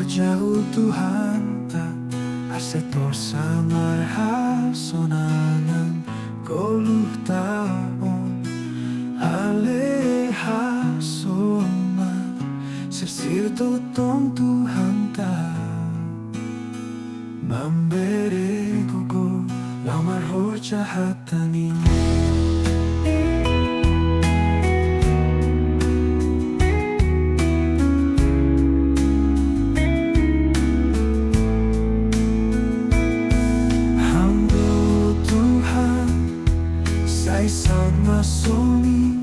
jauh Tuhan tak asetor samar hasonanan koluh taon ale hasoman sesir totong Tuhan tak memberi kuku lamar jahatani. Sama soni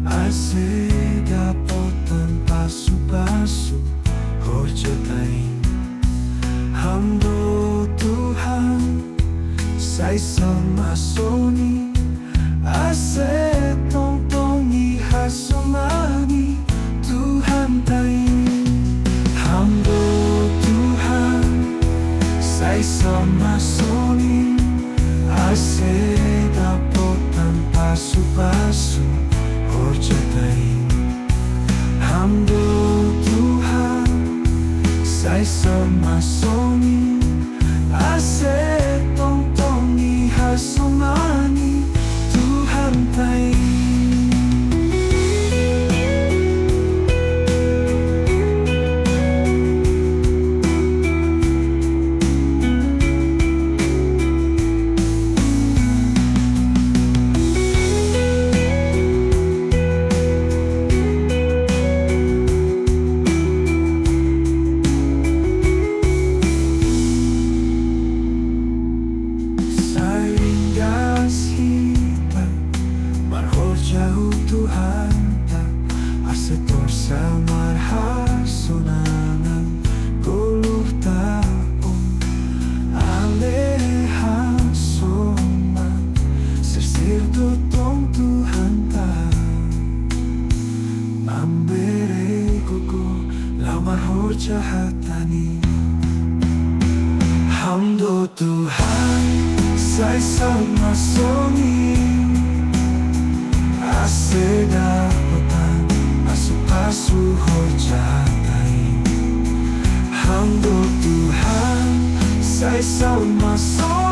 ase dapotan pasu-pasu horjatain hamdo Tuhan sai sama soni ase tong-tongi hasomani Tuhan tain hamdo Tuhan sai sama soni ase pasu-pasu horjatain hamdo Tuhan sai sama soni ase tong-tongi hasomani Tuhan tain. Jauh Tuhan tak asetor samar hasonanan goluh taon ale hasoman sesir totong Tuhan tak memberi kuku lamar jahatani hamdo Tuhan sai sama soni ase dapotan pasu-pasu horjatain hamdo Tuhan sai sama soni